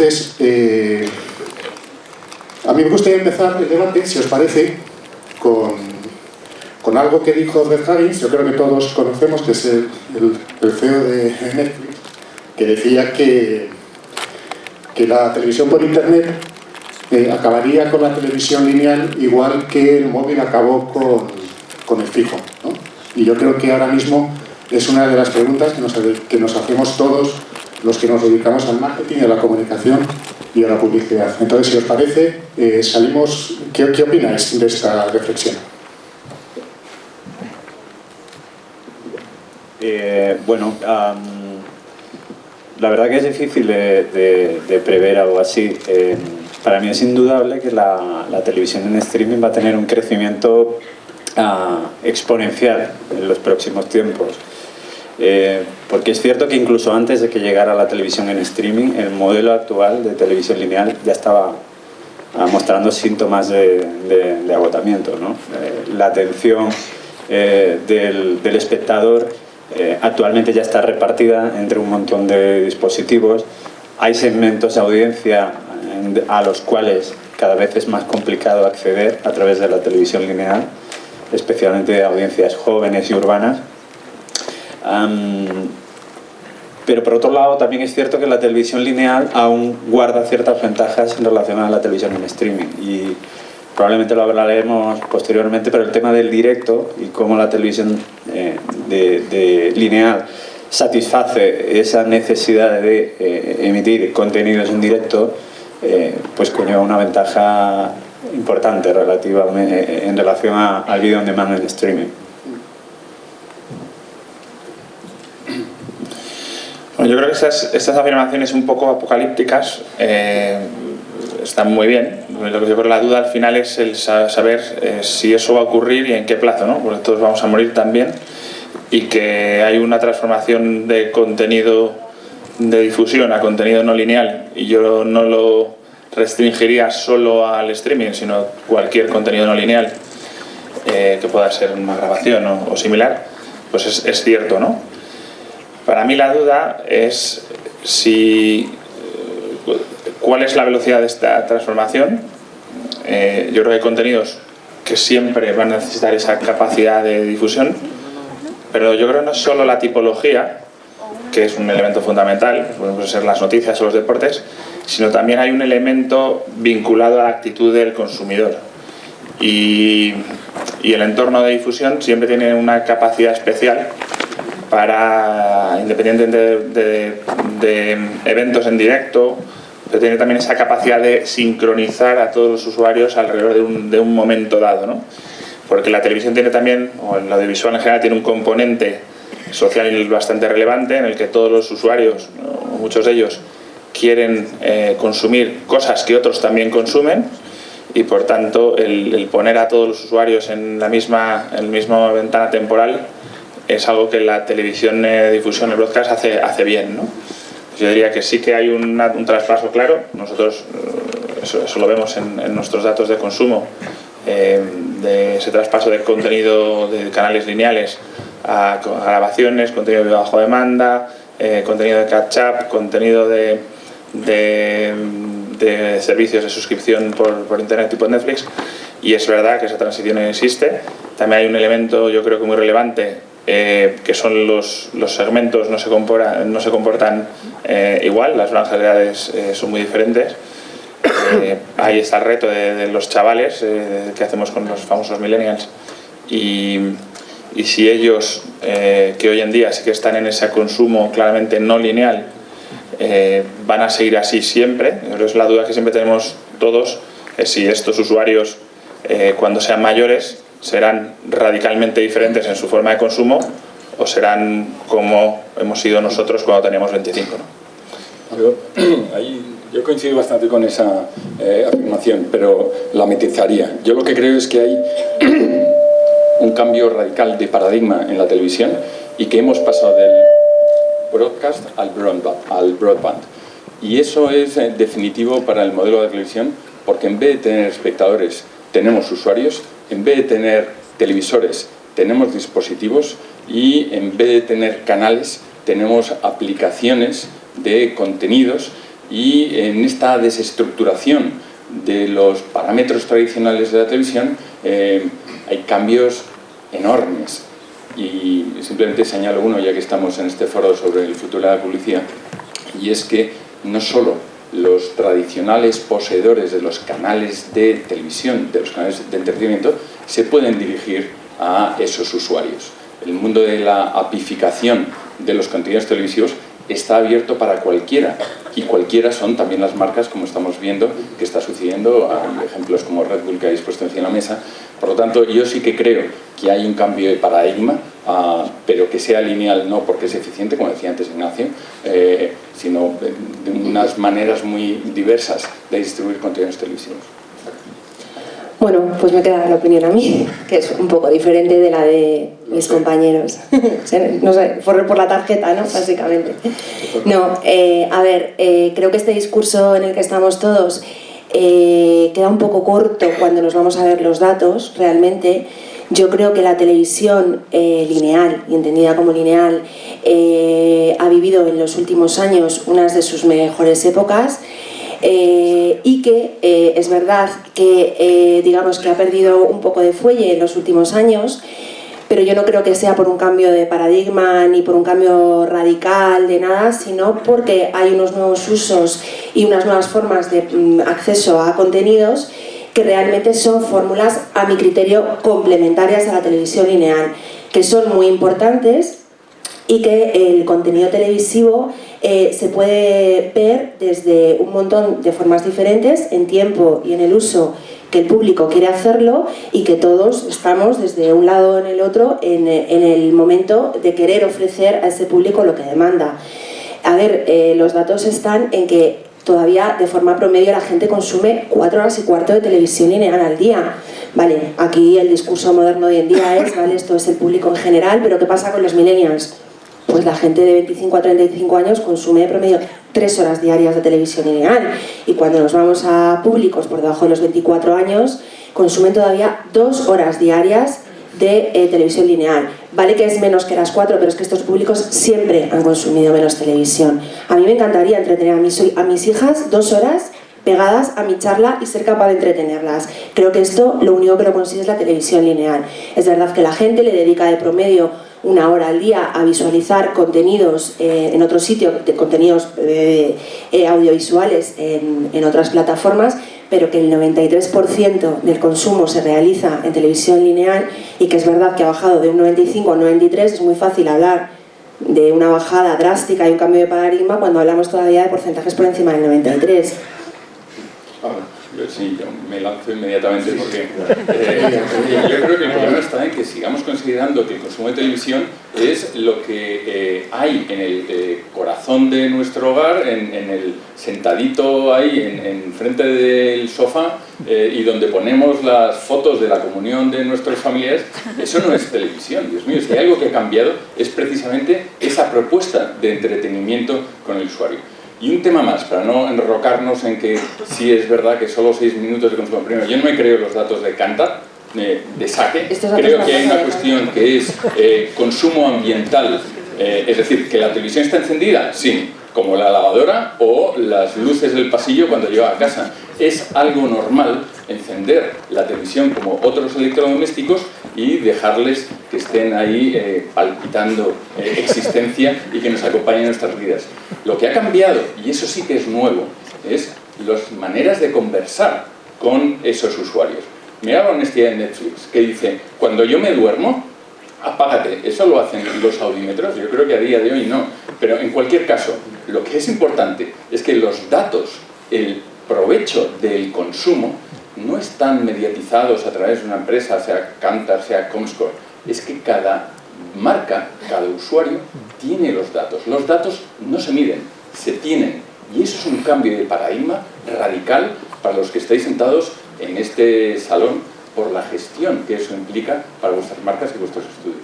Entonces, a mí me gustaría empezar el debate, si os parece, con algo que dijo Beth Harris, yo creo que todos conocemos, que es el CEO de Netflix, que decía que la televisión por internet acabaría con la televisión lineal igual que el móvil acabó con el fijo, ¿no? Y yo creo que ahora mismo es una de las preguntas que nos hacemos todos los que nos dedicamos al marketing, a la comunicación y a la publicidad. Entonces, si os parece, salimos... ¿Qué opináis de esta reflexión? Bueno, la verdad que es difícil de prever algo así. Para mí es indudable que la televisión en streaming va a tener un crecimiento exponencial en los próximos tiempos. Porque es cierto que incluso antes de que llegara la televisión en streaming, el modelo actual de televisión lineal ya estaba mostrando síntomas de agotamiento, ¿no? La atención del espectador actualmente ya está repartida entre un montón de dispositivos. Hay segmentos de audiencia a los cuales cada vez es más complicado acceder a través de la televisión lineal, especialmente audiencias jóvenes y urbanas. Pero por otro lado también es cierto que la televisión lineal aún guarda ciertas ventajas en relación a la televisión en streaming, y probablemente lo hablaremos posteriormente, pero el tema del directo y cómo la televisión de lineal satisface esa necesidad de emitir contenidos en directo, pues conlleva una ventaja importante relativamente en relación al vídeo on demand en streaming. Bueno, yo creo que estas afirmaciones un poco apocalípticas están muy bien. Lo que yo creo que la duda al final es el saber si eso va a ocurrir y en qué plazo, ¿no? Porque todos vamos a morir también, y que hay una transformación de contenido de difusión a contenido no lineal, y yo no lo restringiría solo al streaming, sino a cualquier contenido no lineal que pueda ser una grabación o similar, pues es cierto, ¿no? Para mí la duda es cuál es la velocidad de esta transformación. Yo creo que hay contenidos que siempre van a necesitar esa capacidad de difusión, pero yo creo que no es solo la tipología, que es un elemento fundamental, pueden ser las noticias o los deportes, sino también hay un elemento vinculado a la actitud del consumidor. Y el entorno de difusión siempre tiene una capacidad especial para, independientemente de eventos en directo, pero tiene también esa capacidad de sincronizar a todos los usuarios alrededor de un momento dado, ¿no? Porque la televisión tiene también, o el audiovisual en general, tiene un componente social bastante relevante en el que todos los usuarios, o muchos de ellos, quieren consumir cosas que otros también consumen, y por tanto el poner a todos los usuarios en la misma ventana temporal es algo que la televisión de difusión, el broadcast, hace bien, ¿no? Yo diría que sí que hay un traspaso claro. Nosotros eso lo vemos en nuestros datos de consumo, de ese traspaso de contenido de canales lineales a grabaciones, contenido de bajo demanda, contenido de catch-up, contenido de servicios de suscripción por internet tipo Netflix, y es verdad que esa transición existe. También hay un elemento, yo creo que muy relevante, que son los segmentos no se comportan igual, las franjas de edades son muy diferentes. Ahí está el reto de los chavales, que hacemos con los famosos millennials, y si ellos, que hoy en día sí que están en ese consumo claramente no lineal, van a seguir así siempre. Es la duda que siempre tenemos todos, es si estos usuarios, cuando sean mayores, serán radicalmente diferentes en su forma de consumo, o serán como hemos sido nosotros cuando teníamos 25, ¿no? Yo coincido bastante con esa afirmación, pero la matizaría. Yo lo que creo es que hay un cambio radical de paradigma en la televisión, y que hemos pasado del broadcast al broadband. Y eso es definitivo para el modelo de televisión, porque en vez de tener espectadores, tenemos usuarios; en vez de tener televisores, tenemos dispositivos; y en vez de tener canales, tenemos aplicaciones de contenidos y en esta desestructuración de los parámetros tradicionales de la televisión hay cambios enormes. Y simplemente señalo uno, ya que estamos en este foro sobre el futuro de la publicidad, y es que no solo los tradicionales poseedores de los canales de televisión, de los canales de entretenimiento, se pueden dirigir a esos usuarios. El mundo de la apificación de los contenidos televisivos está abierto para cualquiera, y cualquiera son también las marcas, como estamos viendo que está sucediendo. Hay ejemplos como Red Bull que habéis puesto encima de la mesa. Por lo tanto, yo sí que creo que hay un cambio de paradigma, pero que sea lineal, no porque es eficiente, como decía antes Ignacio, sino de unas maneras muy diversas de distribuir contenidos televisivos. Bueno, pues me queda la opinión a mí, que es un poco diferente de la de mis compañeros. No sé, por la tarjeta, ¿no? Básicamente. No, a ver, creo que este discurso en el que estamos todos queda un poco corto cuando nos vamos a ver los datos, realmente. Yo creo que la televisión lineal, y entendida como lineal, ha vivido en los últimos años unas de sus mejores épocas. Y que es verdad que digamos que ha perdido un poco de fuelle en los últimos años, pero yo no creo que sea por un cambio de paradigma ni por un cambio radical de nada, sino porque hay unos nuevos usos y unas nuevas formas de acceso a contenidos que realmente son fórmulas, a mi criterio, complementarias a la televisión lineal, que son muy importantes, y que el contenido televisivo se puede ver desde un montón de formas diferentes, en tiempo y en el uso que el público quiere hacerlo, y que todos estamos desde un lado o en el otro en el momento de querer ofrecer a ese público lo que demanda. A ver, los datos están en que todavía de forma promedio la gente consume 4 horas y cuarto de televisión lineal al día. Vale, aquí el discurso moderno de hoy en día es, vale, esto es el público en general, pero ¿qué pasa con los millennials? Pues la gente de 25 a 35 años consume de promedio 3 horas diarias de televisión lineal, y cuando nos vamos a públicos por debajo de los 24 años consumen todavía 2 horas diarias de televisión lineal. Vale que es menos que las 4, pero es que estos públicos siempre han consumido menos televisión. A mí me encantaría entretener a mis hijas 2 horas pegadas a mi charla y ser capaz de entretenerlas. Creo que esto lo único que lo consigue es la televisión lineal. Es verdad que la gente le dedica de promedio 1 hora al día a visualizar contenidos en otro sitio, contenidos audiovisuales en otras plataformas, pero que el 93% del consumo se realiza en televisión lineal, y que es verdad que ha bajado de un 95 a un 93. Es muy fácil hablar de una bajada drástica y un cambio de paradigma cuando hablamos todavía de porcentajes por encima del 93. Sí, yo me lanzo inmediatamente porque yo creo que el problema está en que sigamos considerando que el consumo de televisión es lo que hay en el corazón de nuestro hogar, en el sentadito ahí en frente del sofá, y donde ponemos las fotos de la comunión de nuestros familiares. Eso no es televisión, Dios mío. Si hay algo que ha cambiado es precisamente esa propuesta de entretenimiento con el usuario. Y un tema más, para no enrocarnos en que sí es verdad que solo 6 minutos de consumo. Primero, yo no me creo los datos de Kantar, de Sake. Creo que hay una cuestión que es consumo ambiental, es decir, que la televisión está encendida, sí, como la lavadora o las luces del pasillo cuando llego a casa. Es algo normal encender la televisión como otros electrodomésticos y dejarles que estén ahí palpitando existencia y que nos acompañen en nuestras vidas. Lo que ha cambiado, y eso sí que es nuevo, es las maneras de conversar con esos usuarios. Mira la honestidad de Netflix, que dice, cuando yo me duermo, apágate. Eso lo hacen los audímetros, yo creo que a día de hoy no. Pero en cualquier caso, lo que es importante es que los datos, el provecho del consumo, no están mediatizados a través de una empresa, sea Kantar, sea Comscore. Es que cada marca, cada usuario tiene los datos. Los datos no se miden, se tienen. Y eso es un cambio de paradigma radical para los que estáis sentados en este salón, por la gestión que eso implica para vuestras marcas y vuestros estudios.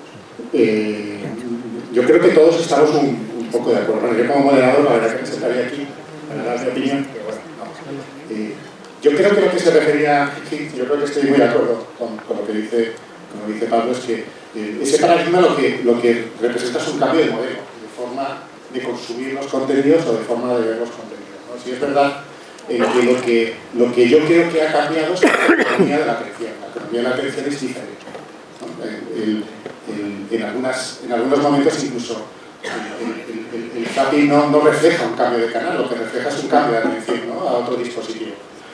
Yo creo que todos estamos un poco de acuerdo. Bueno, yo como moderador, la verdad que me sentaría aquí para dar mi opinión, pero bueno, vamos. Yo creo que lo que se refería, sí, yo creo que estoy muy de acuerdo con lo que dice Pablo, es que ese paradigma lo que representa es un cambio de modelo, de forma de consumir los contenidos o de forma de ver los contenidos, ¿no? ¿no? Sí es verdad que lo que yo creo que ha cambiado es la economía de la atención. La economía de la atención es diferente, ¿no? En algunos momentos incluso el zapping no refleja un cambio de canal, lo que refleja es un cambio de atención, ¿no?, a otro dispositivo.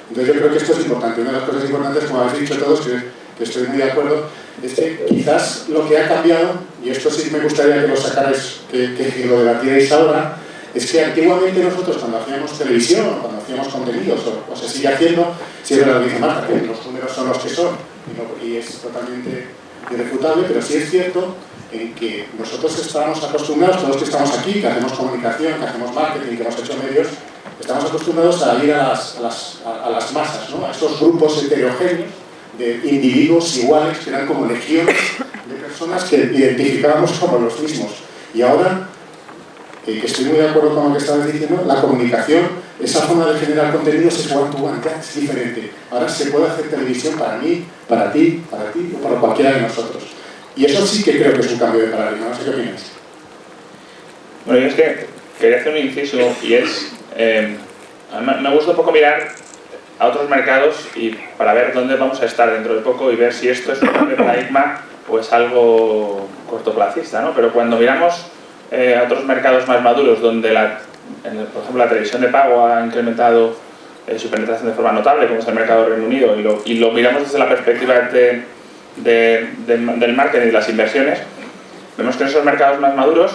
Entonces yo creo que esto es importante. Una de las cosas importantes, como habéis dicho todos, que estoy muy de acuerdo, es que quizás lo que ha cambiado, y esto sí me gustaría que lo sacarais, que lo debatierais ahora, es que antiguamente nosotros cuando hacíamos televisión, cuando hacíamos contenidos, o se sigue haciendo, si es verdad lo dice Marta, que los números son los que son, y es totalmente irrefutable, pero sí es cierto en que nosotros estamos acostumbrados, todos que estamos aquí, que hacemos comunicación, que hacemos marketing, que hemos hecho medios, estamos acostumbrados a ir a las masas, ¿no?, a estos grupos heterogéneos de individuos iguales, que eran como legiones de personas que identificábamos como los mismos. Y ahora, que estoy muy de acuerdo con lo que estabas diciendo, la comunicación, esa forma de generar contenidos es one-to-one, es diferente. Ahora se puede hacer televisión para mí, para ti o para cualquiera de nosotros. Y eso sí que creo que es un cambio de paradigma. No sé qué opinas. Bueno, yo es que quería hacer un inciso y es... me gusta un poco mirar a otros mercados y para ver dónde vamos a estar dentro de poco y ver si esto es un cambio de paradigma o es algo cortoplacista, ¿no? Pero cuando miramos a otros mercados más maduros donde, por ejemplo, la televisión de pago ha incrementado su penetración de forma notable, como es el mercado del Reino Unido, y lo miramos desde la perspectiva del marketing y de las inversiones, vemos que en esos mercados más maduros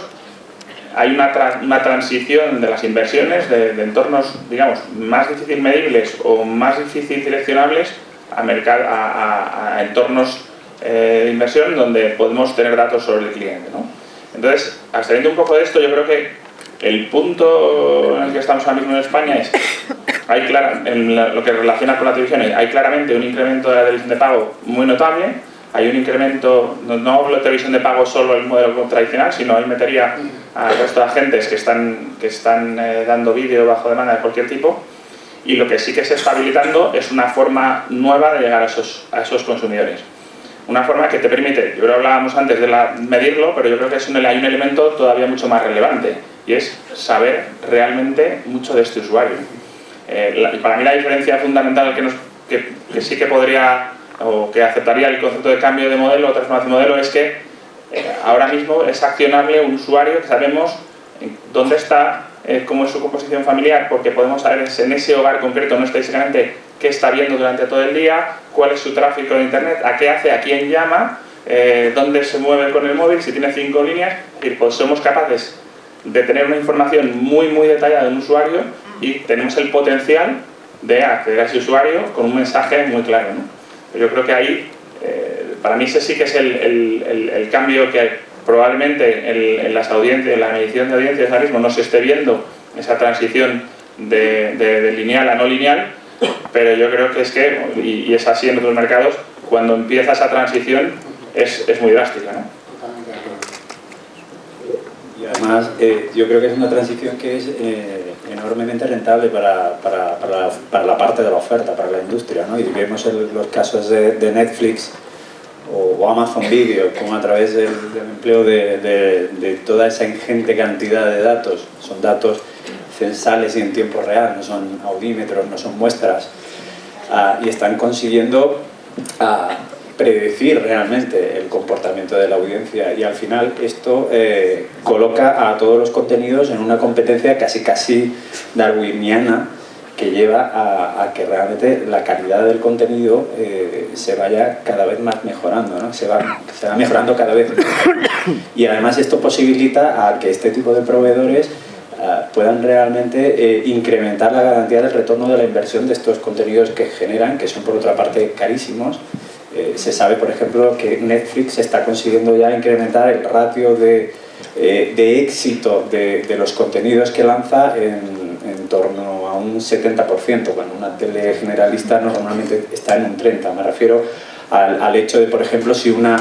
hay una transición de las inversiones de entornos, digamos, más difícil medibles o más difícil seleccionables a entornos de inversión donde podemos tener datos sobre el cliente, ¿no? Entonces, abstrayendo un poco de esto, yo creo que el punto en el que estamos ahora mismo en España es, en lo que relaciona con la televisión, hay claramente un incremento de la televisión de pago muy notable. Hay un incremento, no hablo de televisión de pago solo el modelo tradicional, sino ahí metería al resto de agentes que están dando vídeo bajo demanda de cualquier tipo, y lo que sí que se está habilitando es una forma nueva de llegar a esos consumidores. Una forma que te permite, yo creo que hablábamos antes de medirlo, pero yo creo que hay un elemento todavía mucho más relevante, y es saber realmente mucho de este usuario. Para mí la diferencia fundamental que sí que podría, o que aceptaría el concepto de cambio de modelo o transformación de modelo, es que ahora mismo es accionable un usuario que sabemos dónde está, cómo es su composición familiar, porque podemos saber en ese hogar concreto, no estadísticamente, qué está viendo durante todo el día, cuál es su tráfico de internet, a qué hace, a quién llama, dónde se mueve con el móvil, si tiene 5 líneas. Es decir, pues somos capaces de tener una información muy detallada de un usuario y tenemos el potencial de acceder a ese usuario con un mensaje muy claro, ¿no? Yo creo que ahí, para mí ese sí que es el cambio que probablemente en las audiencias, en la medición de audiencias ahora mismo no se esté viendo, esa transición de lineal a no lineal, pero yo creo que y es así en otros mercados, cuando empieza esa transición es muy drástica, ¿no? Y además, yo creo que es una transición que es enormemente rentable para la parte de la oferta, para la industria, ¿no? Y vemos los casos de Netflix o Amazon Video, como a través del empleo de toda esa ingente cantidad de datos, son datos censales y en tiempo real, no son audímetros, no son muestras, y están consiguiendo predecir realmente el comportamiento de la audiencia, y al final esto coloca a todos los contenidos en una competencia casi darwiniana que lleva a que realmente la calidad del contenido se vaya cada vez más mejorando, ¿no? Se va mejorando cada vez más. Y además esto posibilita a que este tipo de proveedores puedan realmente incrementar la garantía del retorno de la inversión de estos contenidos que generan, que son por otra parte carísimos. Se sabe, por ejemplo, que Netflix está consiguiendo ya incrementar el ratio de éxito de los contenidos que lanza en torno a un 70%, cuando una tele generalista normalmente está en un 30%. Me refiero al hecho de, por ejemplo, si una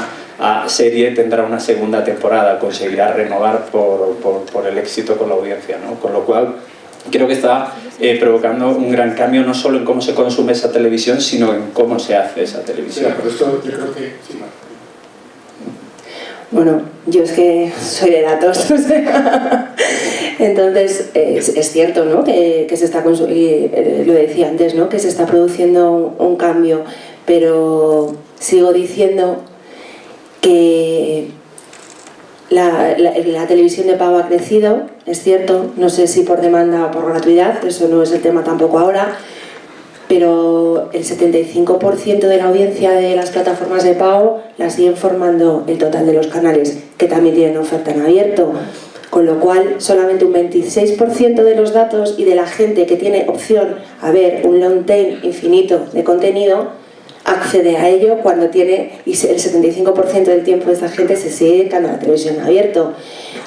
serie tendrá una segunda temporada, conseguirá renovar por el éxito con la audiencia, ¿no? Con lo cual creo que está provocando un gran cambio no solo en cómo se consume esa televisión, sino en cómo se hace esa televisión. Sí, por esto yo creo que sí, Bueno, yo es que soy de datos, o sea, Entonces, es cierto, ¿no? que se está lo decía antes, ¿no? Que se está produciendo un cambio, pero sigo diciendo que la televisión de pago ha crecido, es cierto, no sé si por demanda o por gratuidad, eso no es el tema tampoco ahora, pero el 75% de la audiencia de las plataformas de pago la siguen formando el total de los canales, que también tienen oferta en abierto, con lo cual solamente un 26% de los datos y de la gente que tiene opción a ver un long tail infinito de contenido accede a ello cuando tiene, y el 75% del tiempo de esta gente se sigue dedicando a la televisión abierto.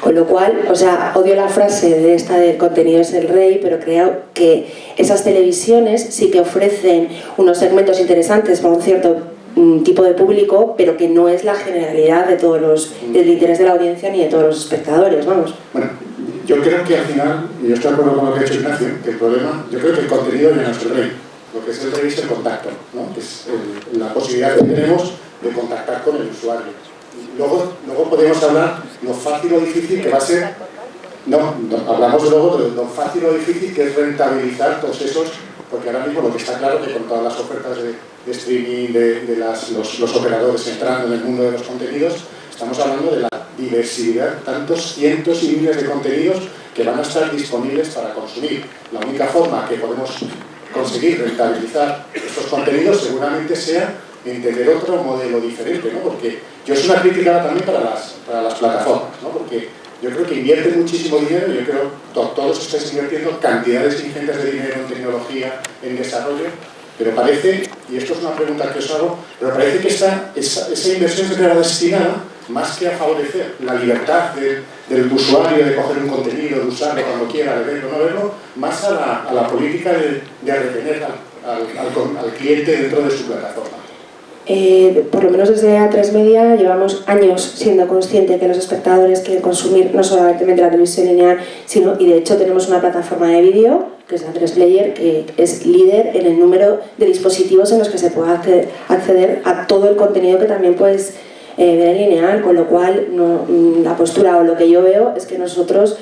Con lo cual, o sea, odio la frase de esta del contenido es el rey, pero creo que esas televisiones sí que ofrecen unos segmentos interesantes para un cierto tipo de público, pero que no es la generalidad de del interés de la audiencia ni de todos los espectadores, vamos. Bueno, yo creo que al final, y yo estoy de acuerdo con lo que ha dicho Ignacio, que el problema, yo creo que el contenido ya no es el rey. Lo que es el rey es el contacto, ¿no? Que es la posibilidad que tenemos de contactar con el usuario. Luego podemos hablar lo fácil o difícil que va a ser, hablamos luego de lo fácil o difícil que es rentabilizar todos esos, porque ahora mismo lo que está claro es que con todas las ofertas de streaming, los operadores entrando en el mundo de los contenidos, estamos hablando de la diversidad, tantos cientos y miles de contenidos que van a estar disponibles para consumir. La única forma que podemos conseguir rentabilizar estos contenidos seguramente sea entender otro modelo diferente, ¿no? Porque yo es una crítica también para las plataformas, ¿no? Porque yo creo que invierten muchísimo dinero, yo creo que todos estáis invirtiendo cantidades ingentes de dinero en tecnología, en desarrollo, pero parece, y esto es una pregunta que os hago, pero parece que esa inversión se queda destinada más que a favorecer la libertad del usuario de coger un contenido, de usarlo cuando quiera, de verlo o no verlo, más a la política de retener al cliente dentro de su plataforma. Por lo menos desde A3 Media llevamos años siendo conscientes que los espectadores quieren consumir no solamente la televisión lineal, sino, y de hecho tenemos una plataforma de vídeo, que es A3 Player, que es líder en el número de dispositivos en los que se puede acceder a todo el contenido que también puedes ver en lineal, con lo cual la postura o lo que yo veo es que nosotros,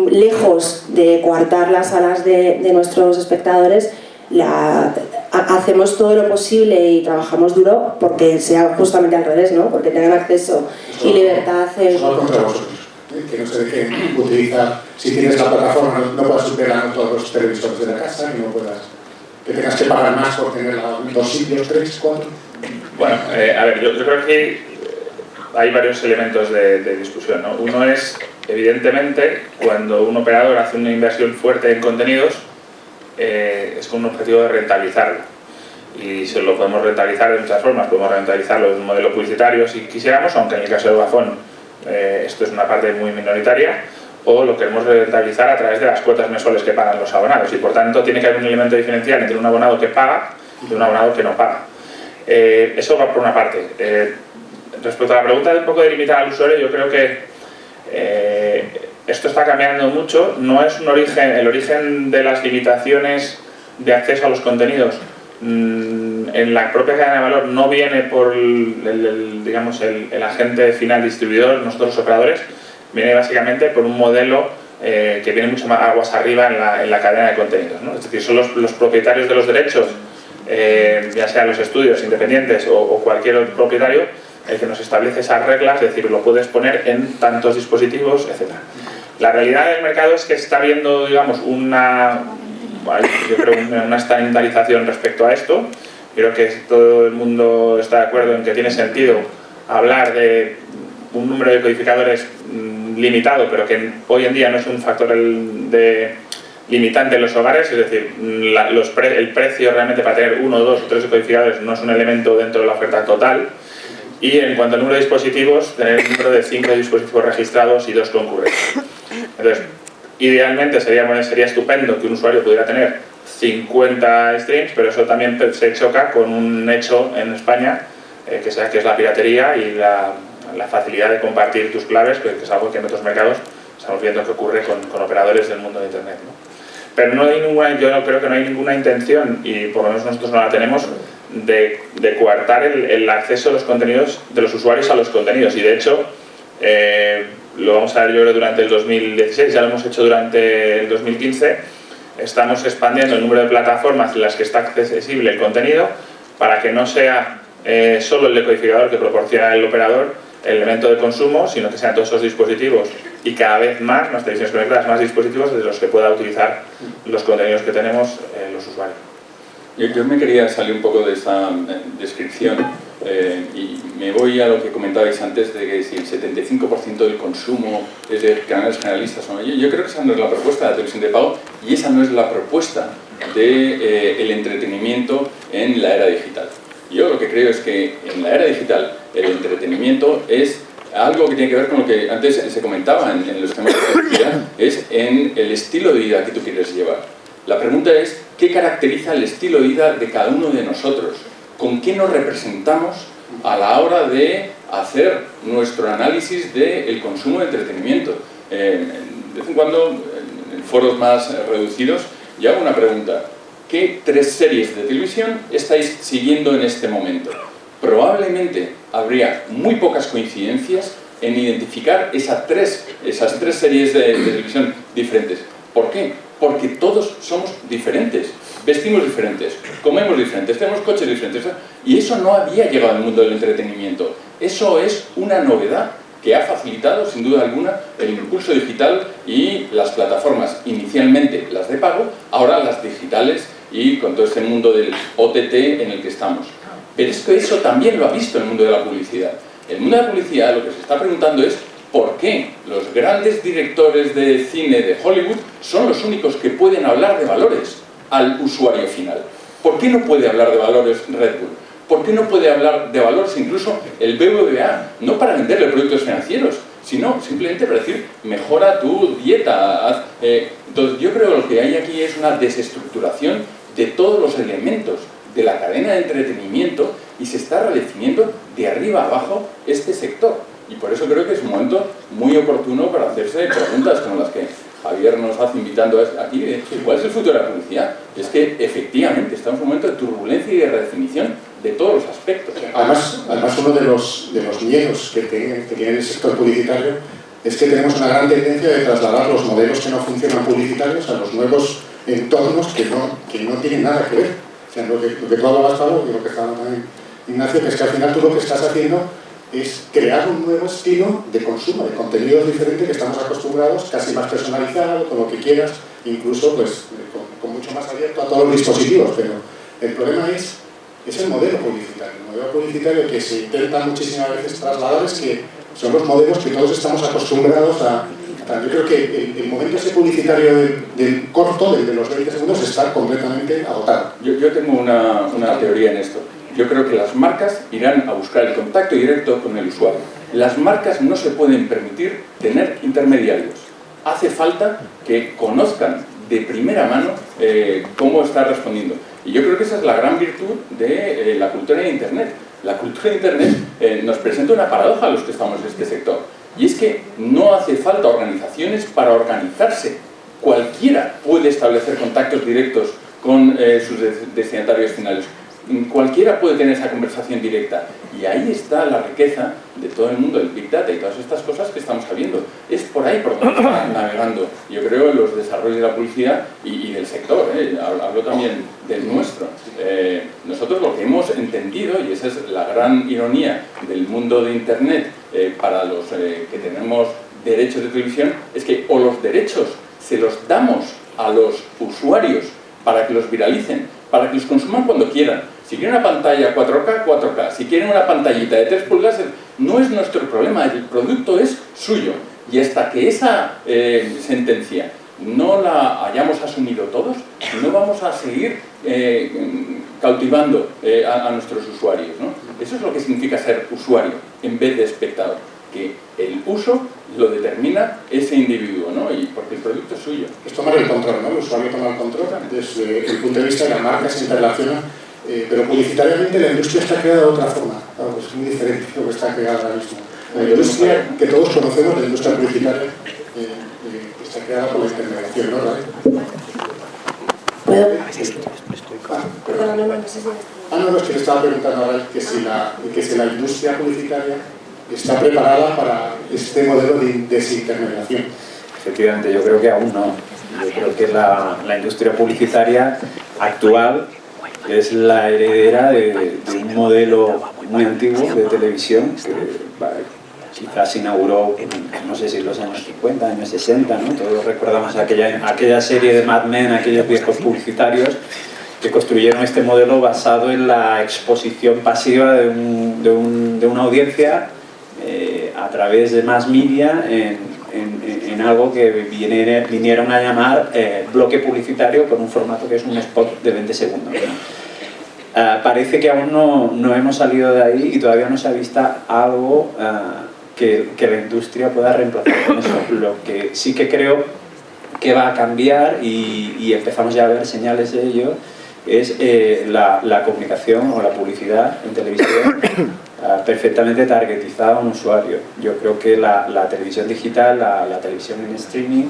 lejos de coartar las alas de nuestros espectadores, hacemos todo lo posible y trabajamos duro porque sea justamente al revés, ¿no? Porque tengan acceso y libertad. Solo contra vosotros, que no se dejen utilizar, si tienes la plataforma no puedas superar todos los televisores de la casa, que tengas que pagar más por tener 2 sitios, 3, 4. Bueno, a ver, yo creo que hay varios elementos de discusión, ¿no? Uno es, evidentemente, cuando un operador hace una inversión fuerte en contenidos, es con un objetivo de rentabilizarlo. Y se lo podemos rentabilizar de muchas formas. Podemos rentabilizarlo en un modelo publicitario si quisiéramos, aunque en el caso de Vodafone esto es una parte muy minoritaria, o lo queremos rentabilizar a través de las cuotas mensuales que pagan los abonados. Y por tanto tiene que haber un elemento diferencial entre un abonado que paga y un abonado que no paga. Eso va por una parte. Respecto a la pregunta de un poco de limitar al usuario, yo creo que esto está cambiando mucho. No es el origen de las limitaciones de acceso a los contenidos en la propia cadena de valor no viene por el agente final distribuidor, nosotros los operadores, viene básicamente por un modelo que viene mucho más aguas arriba en la cadena de contenidos, ¿no? Es decir, son los propietarios de los derechos, ya sean los estudios independientes o cualquier otro propietario, el que nos establece esas reglas, es decir, lo puedes poner en tantos dispositivos, etc. La realidad del mercado es que está habiendo, digamos, una estandarización respecto a esto. Creo que todo el mundo está de acuerdo en que tiene sentido hablar de un número de codificadores limitado, pero que hoy en día no es un factor limitante en los hogares, es decir, el precio realmente para tener 1, 2 o 3 codificadores no es un elemento dentro de la oferta total. Y en cuanto al número de dispositivos, tener un número de 5 dispositivos registrados y 2 concurrentes. Entonces, idealmente sería estupendo que un usuario pudiera tener 50 streams, pero eso también se choca con un hecho en España, que es la piratería y la facilidad de compartir tus claves, que es algo que en otros mercados estamos viendo que ocurre con operadores del mundo de Internet, ¿no? Pero yo no creo que no hay ninguna intención, y por lo menos nosotros no la tenemos, de coartar el acceso de los contenidos, de los usuarios a los contenidos. Y de hecho, lo vamos a ver yo creo durante el 2016, ya lo hemos hecho durante el 2015, estamos expandiendo el número de plataformas en las que está accesible el contenido para que no sea solo el decodificador que proporciona el operador el elemento de consumo, sino que sean todos esos dispositivos y cada vez más, más televisiones conectadas, más dispositivos de los que pueda utilizar los contenidos que tenemos los usuarios. Yo me quería salir un poco de esta descripción y me voy a lo que comentabais antes de que si el 75% del consumo es de canales generalistas o no. Yo creo que esa no es la propuesta de la televisión de pago y esa no es la propuesta del entretenimiento en la era digital. Yo lo que creo es que en la era digital el entretenimiento es algo que tiene que ver con lo que antes se comentaba en los temas de publicidad, es en el estilo de vida que tú quieres llevar. La pregunta es, ¿qué caracteriza el estilo de vida de cada uno de nosotros? ¿Con qué nos representamos a la hora de hacer nuestro análisis del consumo de entretenimiento? De vez en cuando, en foros más reducidos, yo hago una pregunta. ¿Qué 3 series de televisión estáis siguiendo en este momento? Probablemente habría muy pocas coincidencias en identificar esas tres series de televisión diferentes. ¿Por qué? Porque todos somos diferentes, vestimos diferentes, comemos diferentes, tenemos coches diferentes. Y eso no había llegado al mundo del entretenimiento. Eso es una novedad que ha facilitado, sin duda alguna, el impulso digital y las plataformas, inicialmente las de pago, ahora las digitales y con todo este mundo del OTT en el que estamos. Pero es que eso también lo ha visto el mundo de la publicidad. El mundo de la publicidad lo que se está preguntando es ¿por qué los grandes directores de cine de Hollywood son los únicos que pueden hablar de valores al usuario final? ¿Por qué no puede hablar de valores Red Bull? ¿Por qué no puede hablar de valores incluso el BBVA? No para venderle productos financieros, sino simplemente para decir, mejora tu dieta. Entonces yo creo que lo que hay aquí es una desestructuración de todos los elementos de la cadena de entretenimiento y se está redefiniendo de arriba a abajo este sector. Y por eso creo que es un momento muy oportuno para hacerse preguntas como las que Javier nos hace invitando aquí. ¿Cuál es el futuro de la publicidad? Es que efectivamente estamos en un momento de turbulencia y de redefinición de todos los aspectos. Además uno de los miedos que tiene el sector publicitario es que tenemos una gran tendencia de trasladar los modelos que no funcionan publicitarios a los nuevos entornos que no tienen nada que ver. O sea, lo que tú hablabas, Pablo, y lo que estaba también Ignacio, que es que al final tú lo que estás haciendo es crear un nuevo estilo de consumo, de contenidos diferentes que estamos acostumbrados, casi más personalizado, con lo que quieras, incluso pues, con mucho más abierto a todos los dispositivos. Pero el problema es el modelo publicitario. El modelo publicitario que se intenta muchísimas veces trasladar es que son los modelos que todos estamos acostumbrados a. Yo creo que el momento ese publicitario del corto, del de los 20 segundos, está completamente agotado. Yo tengo una teoría en esto. Yo creo que las marcas irán a buscar el contacto directo con el usuario. Las marcas no se pueden permitir tener intermediarios. Hace falta que conozcan de primera mano cómo está respondiendo. Y yo creo que esa es la gran virtud de la cultura de Internet. La cultura de Internet nos presenta una paradoja a los que estamos en este sector. Y es que no hace falta organizaciones para organizarse. Cualquiera puede establecer contactos directos con sus destinatarios finales. Cualquiera puede tener esa conversación directa. Y ahí está la riqueza de todo el mundo del Big Data y todas estas cosas que estamos sabiendo. Es por ahí por donde está navegando, yo creo, en los desarrollos de la publicidad y del sector. Hablo también del nuestro. Nosotros lo que hemos entendido, y esa es la gran ironía del mundo de Internet para los que tenemos derechos de televisión, es que o los derechos se los damos a los usuarios para que los viralicen, para que los consuman cuando quieran. Si quieren una pantalla 4K, 4K. Si quieren una pantallita de 3 pulgadas, no es nuestro problema, el producto es suyo. Y hasta que esa sentencia no la hayamos asumido todos, no vamos a seguir cautivando a nuestros usuarios, ¿no? Eso es lo que significa ser usuario en vez de espectador, que el uso lo determina ese individuo, ¿no? Y porque el producto es suyo. Es tomar el control, ¿no? El usuario toma el control. Desde el punto de vista de la marca se interrelaciona, pero publicitariamente la industria está creada de otra forma. Claro, pues es muy diferente lo que está creada ahora mismo. La industria que todos conocemos, la industria publicitaria, está creada por la intermediación, ¿no? ¿Puedo? Perdona, no sé si... no, es que le estaba preguntando ahora que si la industria publicitaria está preparada para este modelo de desintermediación. Efectivamente, yo creo que aún no. Yo creo que la industria publicitaria actual es la heredera de un modelo muy antiguo de televisión que quizás se inauguró, no sé si en los años 50, años 60, ¿no? Todos recordamos aquella serie de Mad Men, aquellos viejos publicitarios que construyeron este modelo basado en la exposición pasiva de una audiencia a través de mass media en algo que vinieron a llamar bloque publicitario con un formato que es un spot de 20 segundos, ¿no? Parece que aún no hemos salido de ahí y todavía no se ha visto algo que la industria pueda reemplazar con eso. Lo que sí que creo que va a cambiar, y empezamos ya a ver señales de ello, es la comunicación o la publicidad en televisión perfectamente targetizada a un usuario. Yo creo que la televisión digital, la televisión en streaming,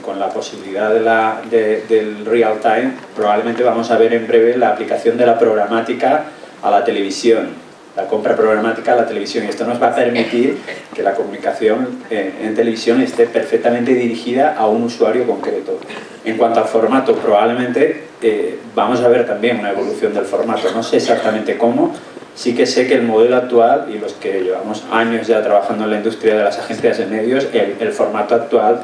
con la posibilidad del real time, probablemente vamos a ver en breve la aplicación de la programática a la televisión, la compra programática a la televisión, y esto nos va a permitir que la comunicación en televisión esté perfectamente dirigida a un usuario concreto. En cuanto al formato, probablemente vamos a ver también una evolución del formato, no sé exactamente cómo. Sí que sé que el modelo actual, y los que llevamos años ya trabajando en la industria de las agencias de medios, el formato actual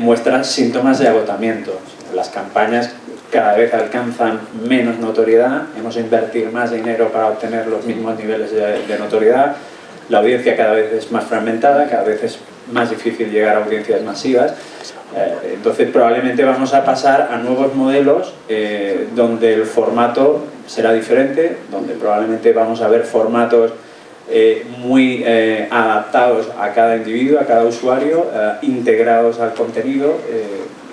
muestra síntomas de agotamiento. Las campañas cada vez alcanzan menos notoriedad, hemos de invertir más dinero para obtener los mismos niveles de notoriedad, la audiencia cada vez es más fragmentada, cada vez es más difícil llegar a audiencias masivas. Entonces probablemente vamos a pasar a nuevos modelos donde el formato será diferente, donde probablemente vamos a ver formatos muy adaptados a cada individuo, a cada usuario, integrados al contenido,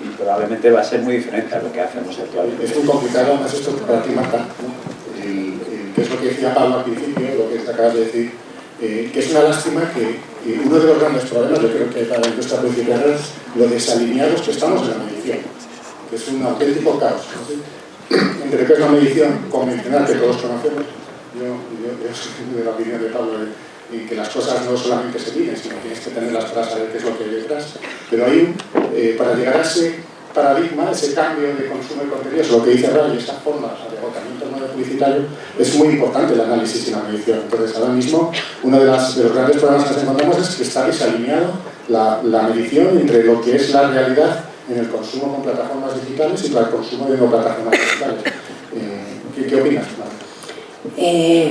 y probablemente va a ser muy diferente a lo que hacemos actualmente. Es muy complicado, además esto para ti, Marta, ¿no? Que es lo que decía Pablo al principio, lo que te acabas de decir, que es una lástima que uno de los grandes problemas, yo creo que para la industria publicitaria, es lo desalineados que estamos en la medición, que es un auténtico caos, ¿no? Entre que es una medición convencional que todos conocemos, yo soy de la opinión de Pablo, y que las cosas no solamente se miden, sino que tienes que tenerlas para saber qué es lo que hay detrás. Pero hay para llegar a ese paradigma, ese cambio de consumo de contenidos, lo que dice Ray, esa forma de agotamiento no publicitario, es muy importante el análisis y la medición. Entonces, ahora mismo, uno de los grandes problemas que nos encontramos es que está desalineado la medición entre lo que es la realidad en el consumo con plataformas digitales y para el consumo de no plataformas digitales. ¿Qué opinas, Marta?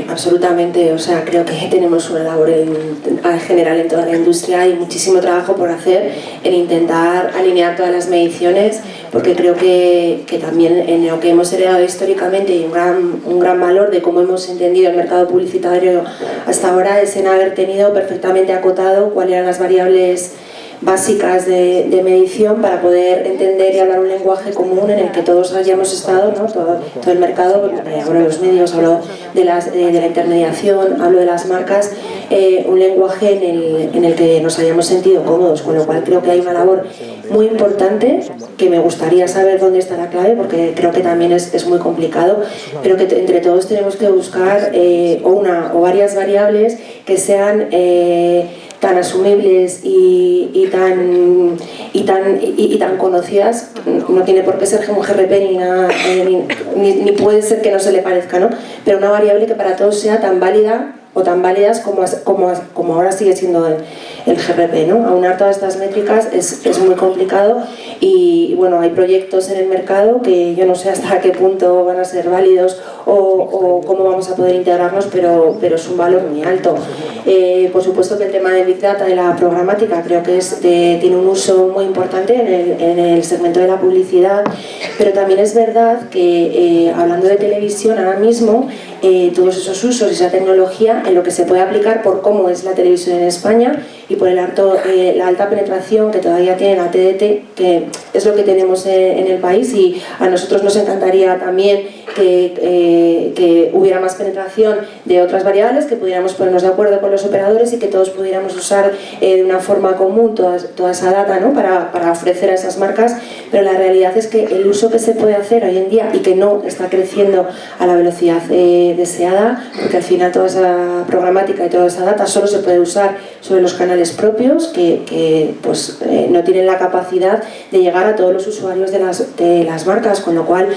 Absolutamente, o sea, creo que tenemos una labor en general en toda la industria y muchísimo trabajo por hacer en intentar alinear todas las mediciones, porque creo que también en lo que hemos heredado históricamente y un gran valor de cómo hemos entendido el mercado publicitario hasta ahora es en haber tenido perfectamente acotado cuáles eran las variables básicas de medición para poder entender y hablar un lenguaje común en el que todos hayamos estado, ¿no? todo el mercado, hablo de los medios, hablo de la intermediación, hablo de las marcas, un lenguaje en el que nos hayamos sentido cómodos, con lo cual creo que hay una labor muy importante que me gustaría saber dónde está la clave, porque creo que también es muy complicado, pero que entre todos tenemos que buscar o varias variables que sean tan asumibles y tan conocidas. No tiene por qué ser un GRP ni nada, ni puede ser que no se le parezca, ¿no? Pero una variable que para todos sea tan válida o tan válidas como ahora sigue siendo el GRP, ¿no? Aunar todas estas métricas es muy complicado y bueno, hay proyectos en el mercado que yo no sé hasta qué punto van a ser válidos o cómo vamos a poder integrarnos, pero es un valor muy alto. Por supuesto que el tema de Big Data, de la programática, creo que tiene un uso muy importante en el segmento de la publicidad, pero también es verdad que hablando de televisión ahora mismo, todos esos usos y esa tecnología en lo que se puede aplicar por cómo es la televisión en España y por la alta penetración que todavía tiene la TDT, que es lo que tenemos en el país, y a nosotros nos encantaría también que hubiera más penetración de otras variables, que pudiéramos ponernos de acuerdo con los operadores y que todos pudiéramos usar de una forma común toda esa data, ¿no? para ofrecer a esas marcas, pero la realidad es que el uso que se puede hacer hoy en día y que no está creciendo a la velocidad deseada, porque al final toda esa programática y toda esa data solo se puede usar sobre los canales propios que pues, no tienen la capacidad de llegar a todos los usuarios de las marcas, con lo cual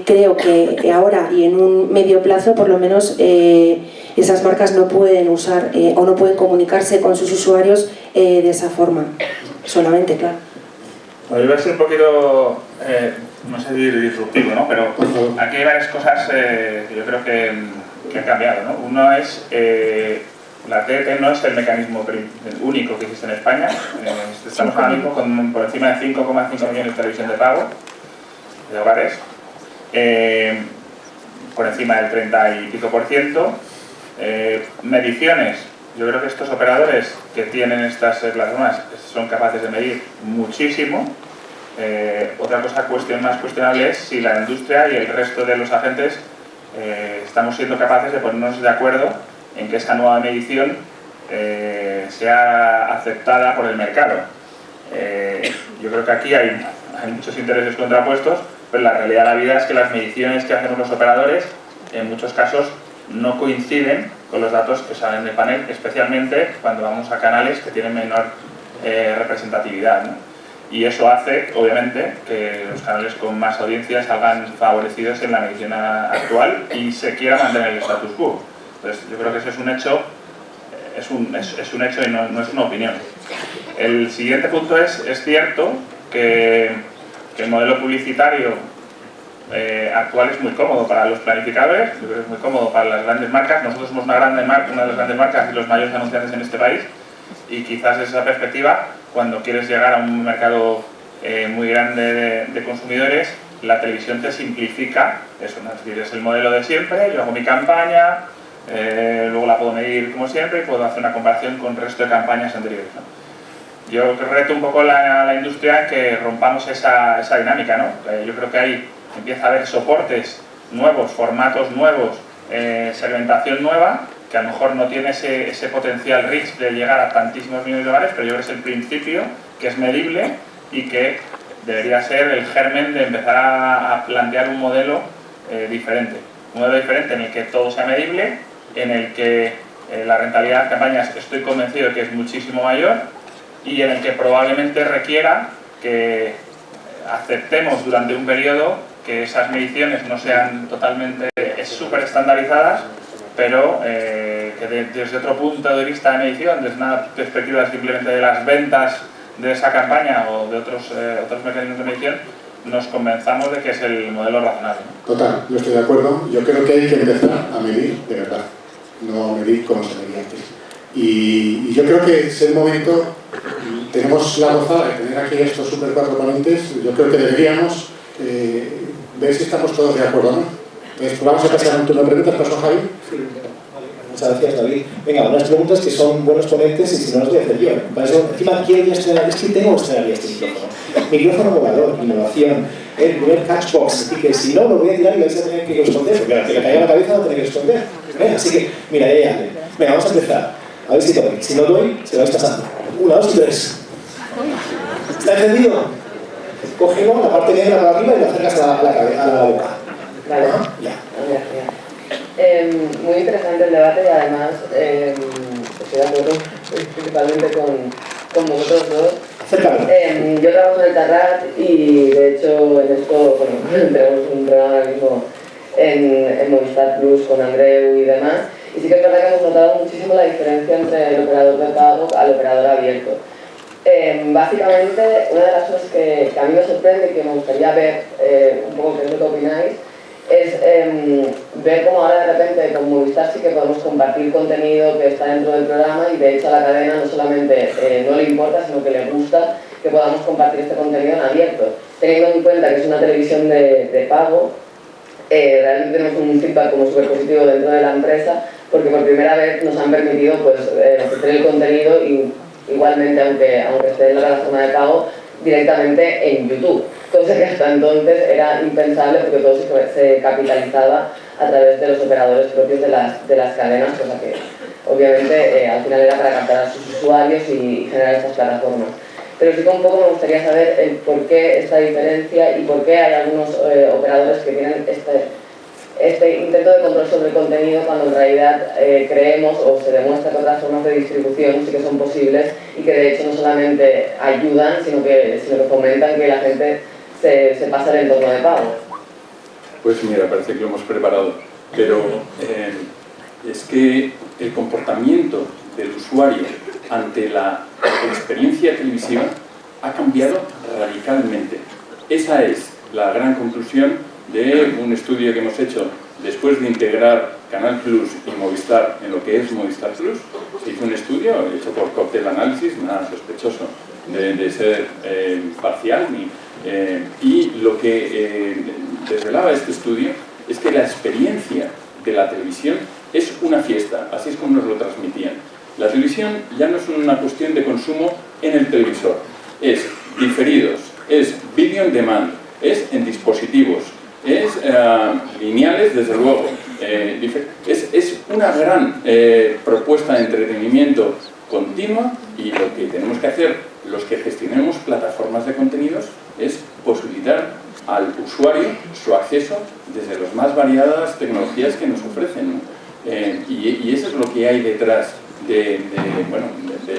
creo que ahora y en un medio plazo por lo menos esas marcas no pueden usar o no pueden comunicarse con sus usuarios de esa forma, solamente, claro. Bueno, yo voy a ser un poquito, no sé si disruptivo, ¿no? Pero aquí hay varias cosas que yo creo que han cambiado, ¿no? Uno es, la TDT no es el mecanismo único que existe en España. Estamos ahora mismo con por encima de 5,5 millones de televisión de pago de hogares, por encima del 30 y pico %. Mediciones. Yo creo que estos operadores que tienen estas plataformas son capaces de medir muchísimo. Otra cosa más cuestionable es si la industria y el resto de los agentes estamos siendo capaces de ponernos de acuerdo en que esa nueva medición sea aceptada por el mercado. Yo creo que aquí hay muchos intereses contrapuestos, pero la realidad de la vida es que las mediciones que hacemos los operadores en muchos casos no coinciden con los datos que salen del panel, especialmente cuando vamos a canales que tienen menor representatividad, ¿no? Y eso hace, obviamente, que los canales con más audiencia salgan favorecidos en la medición actual y se quiera mantener el status quo. Entonces, yo creo que eso es un hecho, es un hecho y no es una opinión. El siguiente punto es cierto que el modelo publicitario actual es muy cómodo para los planificadores, yo creo que es muy cómodo para las grandes marcas. Nosotros somos una de las grandes marcas y los mayores anunciantes en este país, y quizás desde esa perspectiva, cuando quieres llegar a un mercado muy grande de consumidores, la televisión te simplifica eso, ¿no? Es decir, es el modelo de siempre, yo hago mi campaña, luego la puedo medir como siempre y puedo hacer una comparación con el resto de campañas anteriores, ¿no? Yo reto un poco la industria que rompamos esa dinámica, ¿no? Yo creo que ahí empieza a haber soportes nuevos, formatos nuevos, segmentación nueva, que a lo mejor no tiene ese potencial rich de llegar a tantísimos millones de hogares, pero yo creo que es el principio, que es medible y que debería ser el germen de empezar a plantear un modelo diferente. Un modelo diferente en el que todo sea medible, en el que la rentabilidad de campañas estoy convencido de que es muchísimo mayor y en el que probablemente requiera que aceptemos durante un periodo que esas mediciones no sean totalmente súper estandarizadas, pero que desde otro punto de vista de medición, desde una perspectiva simplemente de las ventas de esa campaña o de otros mecanismos de medición, nos convenzamos de que es el modelo razonable. Total, yo estoy de acuerdo. Yo creo que hay que empezar a medir de verdad, no medir como se medía antes. Y yo creo que es el momento, tenemos la gozada de tener aquí estos super 4 ponentes, yo creo que deberíamos ver si estamos todos de acuerdo, ¿no? Entonces, vamos a pasar a un turno de preguntas. ¿Pasó, Javi? Sí. Muchas gracias, David. Venga, unas preguntas que son buenos ponentes y si no las voy a hacer yo. Para eso, encima, quiero estrenar, es que tengo que estrenar este micrófono. Micrófono volador, innovación, el primer catchbox, así que si no, lo voy a tirar y vais a tener que responder, porque la que le caiga la cabeza no tenéis que responder. Así que, mira, ya. Venga, vamos a empezar. A ver si doy. Si no doy, se lo vais pasando. 1, 2 y 3. ¿Está encendido? Cógelo, la parte negra para arriba y lo acercas a la boca. Vale. Ya. Muy interesante el debate y además estoy de acuerdo principalmente con vosotros dos. Yo trabajo en el Tarrat y de hecho en esto, bueno, tenemos un programa ahora mismo en Movistar Plus con Andreu y demás, y sí que es verdad que hemos notado muchísimo la diferencia entre el operador de pago al operador abierto. Básicamente, una de las cosas que a mí me sorprende y que me gustaría ver un poco qué es lo que opináis, es ver cómo ahora de repente con Movistar sí que podemos compartir contenido que está dentro del programa y de hecho a la cadena no solamente no le importa, sino que le gusta que podamos compartir este contenido en abierto. Teniendo en cuenta que es una televisión de pago, realmente tenemos un feedback como súper positivo dentro de la empresa, porque por primera vez nos han permitido pues, ofrecer el contenido y igualmente, aunque esté en la plataforma de pago, directamente en YouTube, cosa que hasta entonces era impensable porque todo se capitalizaba a través de los operadores propios de las cadenas, cosa que obviamente al final era para captar a sus usuarios y generar estas plataformas. Pero sí que un poco me gustaría saber el por qué esta diferencia y por qué hay algunos operadores que tienen este intento de control sobre el contenido cuando en realidad creemos o se demuestra que otras formas de distribución sí que son posibles y que de hecho no solamente ayudan, sino que fomentan que la gente se pase al entorno de pago. Pues mira, parece que lo hemos preparado, pero es que el comportamiento del usuario ante la experiencia televisiva ha cambiado radicalmente. Esa es la gran conclusión de un estudio que hemos hecho después de integrar Canal Plus y Movistar en lo que es Movistar Plus. Se hizo un estudio hecho por Cocktail Analysis, nada sospechoso de ser parcial, y lo que desvelaba este estudio es que la experiencia de la televisión es una fiesta, así es como nos lo transmitían. La televisión ya no es una cuestión de consumo en el televisor, es diferidos, es video on demand, es en dispositivos, es lineales, desde luego. Es una gran propuesta de entretenimiento continua, y lo que tenemos que hacer los que gestionemos plataformas de contenidos es posibilitar al usuario su acceso desde las más variadas tecnologías que nos ofrecen, ¿no? Y eso es lo que hay detrás de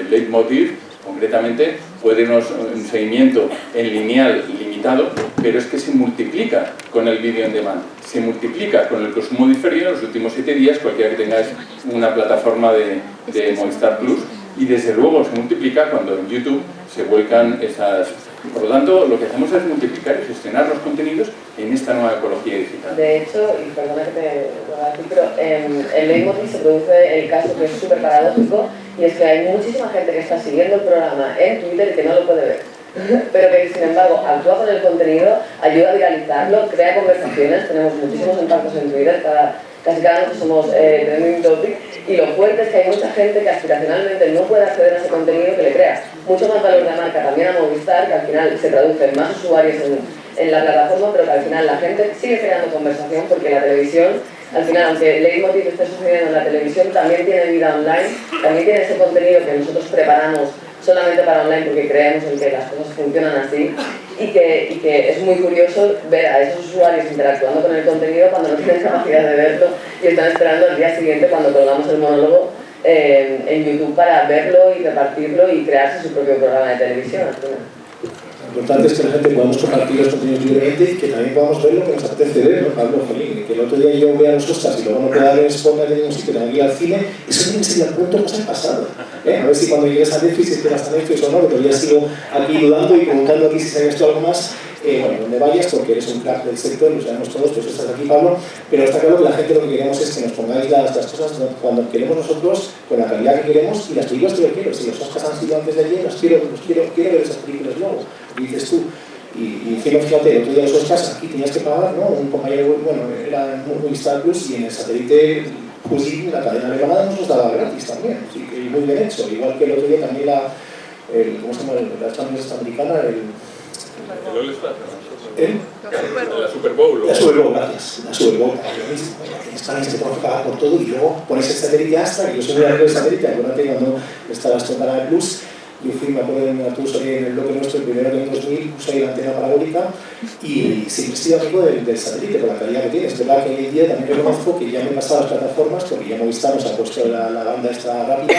Leitmotiv. Concretamente puede un seguimiento en lineal limitado, pero es que se multiplica con el video on demand, se multiplica con el consumo diferido en los últimos 7 días, cualquiera que tenga una plataforma de Movistar Plus, y desde luego se multiplica cuando en YouTube se vuelcan esas. Por lo tanto, lo que hacemos es multiplicar y gestionar los contenidos en esta nueva ecología digital. De hecho, y perdona que te lo haga así, pero en Leitmotiv se produce el caso que es súper paradójico, y es que hay muchísima gente que está siguiendo el programa en Twitter y que no lo puede ver, pero que sin embargo actúa con el contenido, ayuda a viralizarlo, crea conversaciones. Tenemos muchísimos impactos en Twitter, casi cada noche somos trending topic, y lo fuerte es que hay mucha gente que aspiracionalmente no puede acceder a ese contenido, que le crea mucho más valor de marca también a Movistar, que al final se traduce en más usuarios en la plataforma, pero que al final la gente sigue creando conversación, porque la televisión, al final, aunque Leitmotiv esté sucediendo en la televisión, también tiene vida online, también tiene ese contenido que nosotros preparamos solamente para online porque creemos en que las cosas funcionan así, y que es muy curioso ver a esos usuarios interactuando con el contenido cuando no tienen capacidad de verlo y están esperando al día siguiente cuando colgamos el monólogo en YouTube para verlo y repartirlo y crearse su propio programa de televisión. Lo importante es que la gente podamos compartir los contenidos libremente y que también podamos ver lo que nos apetece ver, ¿no? Pablo, jolín, que el otro día yo vea los Oscars y luego no pueda ver Spotlight en un sitio, tengo que ir al cine, eso tiene que ser el punto más al pasado. A ver si cuando llegues a Netflix, si quieras a Netflix o no, que todavía sigo aquí dudando y preguntando aquí si sabes tú algo más. Bueno, donde vayas, porque eres un crack del sector, lo sabemos todos, pues estás aquí, Pablo, pero está claro que la gente lo que queremos es que nos pongáis las cosas cuando queremos nosotros, con la calidad que queremos, y las películas que yo quiero. Si los Oscars han sido antes de ayer, quiero ver esas películas luego, y dices tú. Y encima, fíjate, el otro día los Oscars aquí tenías que pagar, ¿no? Un compañero, bueno, era Movistar Plus, y en el satélite, pues sí, la cadena alemana nos daba gratis también, así que muy bien hecho. Igual que el otro día también ¿cómo se llama? La Champions americana, El All-Star, la Super Bowl. La Super Bowl, gracias. La Super Bowl, España se tengo que pagar por todo y luego pones el satélite hasta, que yo soy muy amigo del satélite, acuérdate cuando estabas en Canal Plus, yo fui, me acuerdo, en una tour en el bloque nuestro, el primero que en 2000, puse ahí la antena parabólica y siempre he sido amigo del satélite por la calidad que tiene. Es verdad que hoy en día también reconozco que ya me he pasado las plataformas porque ya Movistar nos ha puesto la banda esta rápida,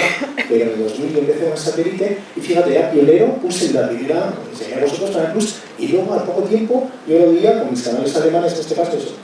pero en el 2000 yo empecé con el satélite y fíjate, ya pionero, puse la primera, enseñé a vosotros Canal Plus, y luego al poco tiempo yo lo veía con mis canales alemanes, en este caso es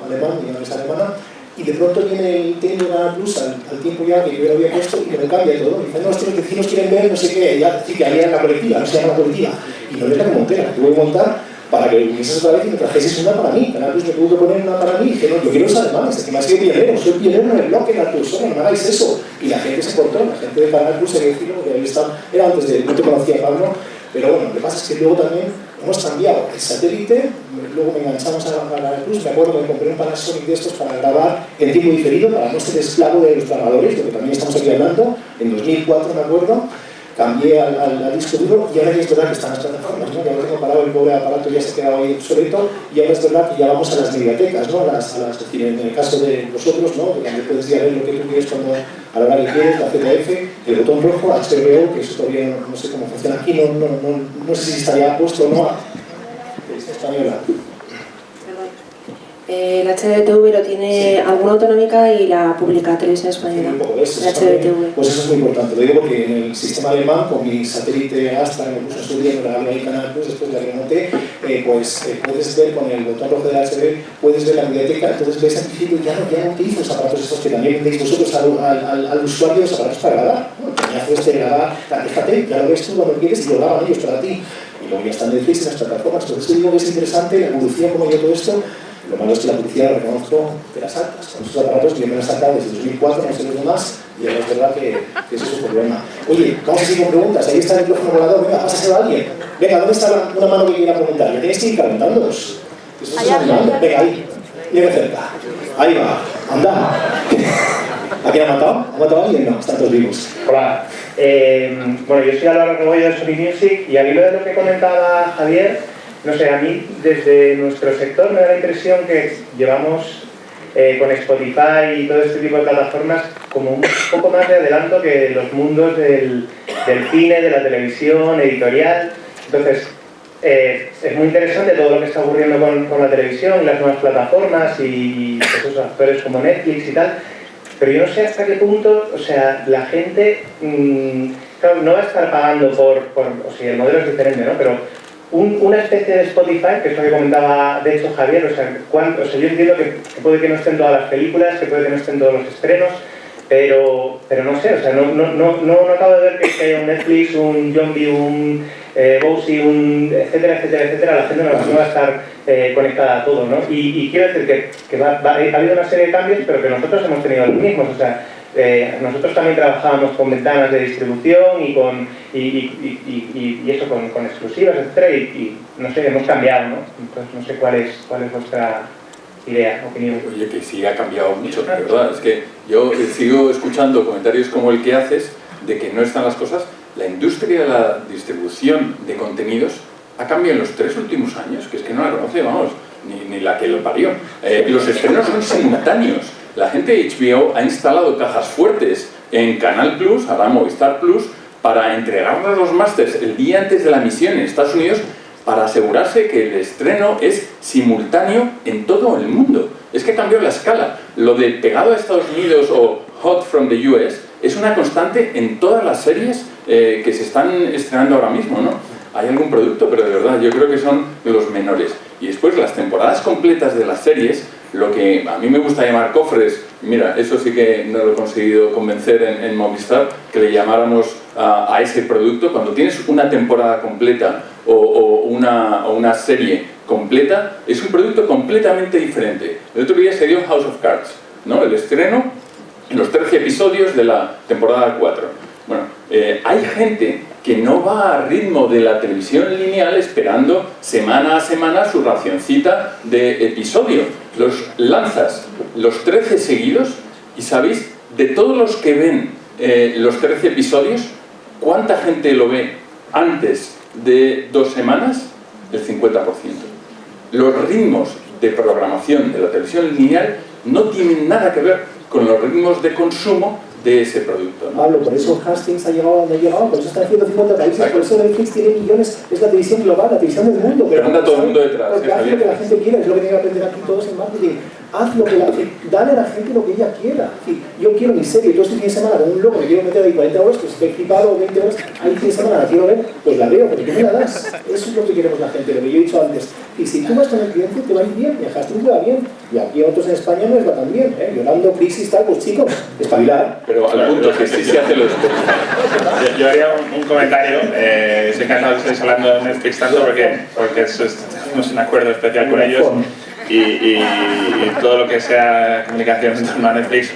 alemán, mi canal es alemana, y de pronto viene el Nintendo Canal Plus al tiempo ya que yo lo había puesto y me cambia todo. Y dicen, no, los vecinos quieren ver no sé qué, ya sí que había en la colectiva, no se llama la colectiva. Y no es la que monté, la tuve que montar para que viniese otra vez y me trajeses una para mí. Canal Plus me tuvo que poner una para mí y dije, no, yo quiero los alemanes, que me ha sido pionero, soy pionero en el bloque Canal Plus, no me hagáis eso. Y la gente se cortó, la gente de Canal Plus, hay que decirlo, porque ahí está, era antes de, no te conocía Pablo, pero bueno, lo que pasa es que luego también hemos cambiado el satélite, luego me enganchamos a Canal Plus, me acuerdo que me compré un Panasonic de estos para grabar en tiempo diferido, para no ser esclavo de los grabadores, de lo que también estamos aquí hablando, en 2004 me acuerdo, cambié al disco duro y ahora ya es verdad que están las plataformas, ¿no? Ya lo tengo parado, el pobre aparato ya se ha quedado ahí obsoleto y ahora es verdad que ya vamos a las mediatecas, ¿no? Es decir, en el caso de vosotros, ¿no? Donde puedes ya ver lo que tú quieres cuando a la hora que quieres, la ZDF, el botón rojo, HBO, que eso todavía no sé cómo funciona aquí, no sé si estaría puesto o no española. El HDTV lo tiene alguna autonómica y la pública Televisión Española. Sí, el HDTV. Pues eso es muy importante. Lo digo porque en el sistema alemán, con mi satélite Astra, que me puso en su día, me regaló ahí Canal Plus, después de la que monté, puedes ver con el botón rojo de la HDTV, puedes ver la biblioteca, entonces ves en principio ya no utilizo los aparatos estos que también vendéis vosotros al usuario los aparatos para grabar. El peñazo este de grabar, déjate, ya lo ves tú cuando quieres y lo graban ellos para ti. Y luego ya están en Netflix, en las plataformas. Entonces te digo que es interesante la evolución, como yo todo esto. Lo malo es que la publicidad la reconozco de las altas. Con esos aparatos que yo me los he sacado desde 2004, no sé los demás, y ahora es verdad que ese es un problema. Oye, vamos a seguir con preguntas. Ahí está el micrófono volador. Venga, pásaselo a alguien. Venga, ¿dónde está una mano que quiera preguntar? Ya tenéis que ir calentándoos. Eso es animal. Venga, ahí. Viene cerca. Ahí va. Anda. ¿A quién ha matado? ¿Ha matado a alguien? No, están todos vivos. Hola. Bueno, yo soy Álvaro Rebollo de Sony Music y al hilo de lo que comentaba Javier, no sé, a mí desde nuestro sector me da la impresión que llevamos con Spotify y todo este tipo de plataformas como un poco más de adelanto que los mundos del cine, de la televisión, editorial. Entonces, es muy interesante todo lo que está ocurriendo con la televisión y las nuevas plataformas y esos actores como Netflix y tal, pero yo no sé hasta qué punto, o sea, la gente, claro, no va a estar pagando o sea, el modelo es diferente, ¿no? Pero una especie de Spotify, que es lo que comentaba de hecho Javier, o sea, yo entiendo que puede que no estén todas las películas, que puede que no estén todos los estrenos, pero no sé, o sea, no acabo de ver que haya un Netflix, un Zombie, un Bowsy, un etcétera, etcétera, etcétera, la gente no va a estar conectada a todo, ¿no? Y quiero decir que ha habido una serie de cambios, pero que nosotros hemos tenido los mismos, o sea, nosotros también trabajábamos con ventanas de distribución y eso con exclusivas, etcétera, y no sé, hemos cambiado, ¿no? Entonces no sé cuál es vuestra idea, opinión. Oye, que sí ha cambiado mucho, de verdad. Es que yo sigo escuchando comentarios como el que haces de que no están las cosas. La industria de la distribución de contenidos ha cambiado en los 3 últimos años, que es que no la conoce, vamos, ni la que lo parió. Los estrenos son simultáneos. La gente de HBO ha instalado cajas fuertes en Canal Plus, ahora Movistar Plus, para entregarles los másters el día antes de la emisión en Estados Unidos, para asegurarse que el estreno es simultáneo en todo el mundo. Es que cambió la escala. Lo de pegado a Estados Unidos o hot from the US es una constante en todas las series que se están estrenando ahora mismo, ¿no? Hay algún producto, pero de verdad yo creo que son los menores. Y después las temporadas completas de las series, lo que a mí me gusta llamar cofres, mira, eso sí que no lo he conseguido convencer en Movistar, que le llamáramos a ese producto. Cuando tienes una temporada completa o una serie completa, es un producto completamente diferente. El otro día se dio House of Cards, ¿no? El estreno, los 13 episodios de la temporada 4. Bueno, hay gente que no va a ritmo de la televisión lineal esperando semana a semana su racioncita de episodio. Los lanzas los 13 seguidos y sabéis, de todos los que ven los 13 episodios, ¿cuánta gente lo ve antes de 2 semanas? El 50%. Los ritmos de programación de la televisión lineal no tienen nada que ver con los ritmos de consumo de ese producto, ¿no? Pablo, por eso Hastings ha llegado a donde ha llegado, por eso está en 150 países, exacto. Por eso Netflix tiene millones, es la televisión global, la televisión del mundo. Pero anda todo el mundo detrás. Porque hace lo que la gente quiere, es lo que tiene que aprender aquí todos en marketing. Haz lo que dale a la gente lo que ella quiera. Es decir, yo quiero mi serie, yo este fin de semana con un loco que quiero meter ahí 40 horas, pues estoy flipado, 20 horas, ahí fin de semana la quiero ver, pues la veo, porque tú me la das. Eso es lo que queremos la gente, lo que yo he dicho antes. Y si tú vas con el cliente, te va a ir bien, y a Hastings te va bien. Y aquí a otros en España no les va tan bien, ¿eh? Llorando, crisis, tal, pues chicos, espabilar. Pero al punto que sí se hace lo después. Yo haría un comentario, sé que no estáis hablando de Netflix tanto porque tenemos un acuerdo especial con ellos y todo lo que sea comunicación en torno a Netflix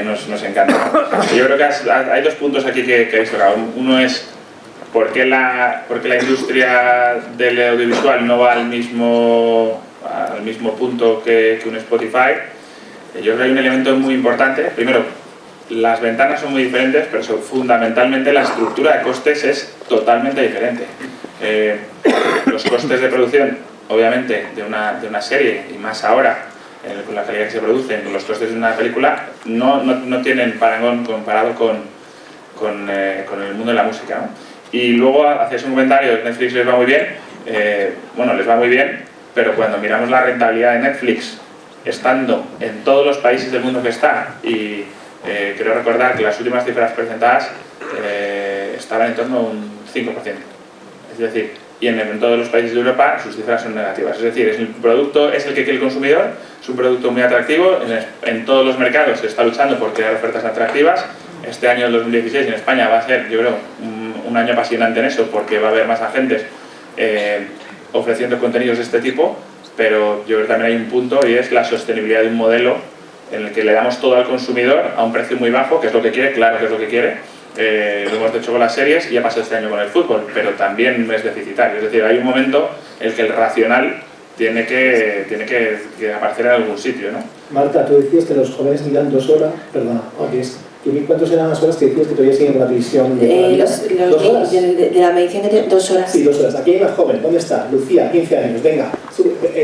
nos encanta. Yo creo que hay 2 puntos aquí que habéis tocado. Uno es ¿por qué la industria del audiovisual no va al mismo punto que un Spotify? Yo creo que hay un elemento muy importante. Primero, las ventanas son muy diferentes, pero fundamentalmente la estructura de costes es totalmente diferente. Los costes de producción, obviamente, de una serie, y más ahora, con la calidad que se producen, los costes de una película, no tienen parangón comparado con el mundo de la música, ¿no? Y luego hacéis un comentario, Netflix les va muy bien, bueno, les va muy bien, pero cuando miramos la rentabilidad de Netflix, estando en todos los países del mundo que está, y quiero recordar que las últimas cifras presentadas estaban en torno a un 5%. Es decir, y en todos los países de Europa sus cifras son negativas. Es decir, el producto es el que quiere el consumidor, es un producto muy atractivo, en todos los mercados se está luchando por crear ofertas atractivas. Este año, el 2016, en España va a ser, yo creo, un año apasionante en eso, porque va a haber más agentes ofreciendo contenidos de este tipo, pero yo creo que también hay un punto, y es la sostenibilidad de un modelo en el que le damos todo al consumidor a un precio muy bajo, que es lo que quiere, claro que es lo que quiere. Lo hemos hecho con las series y ha pasado este año con el fútbol, pero también es deficitario. Es decir, hay un momento en el que el racional tiene que aparecer en algún sitio, ¿no? Marta, tú decías que los jóvenes miran 2 horas, perdona, ¿cuántos eran las horas que decías que todavía siguen la televisión? ¿2 horas? De la medición que tiene 2 horas. Sí, 2 horas. Aquí hay una joven, ¿dónde está? Lucía, 15 años, venga.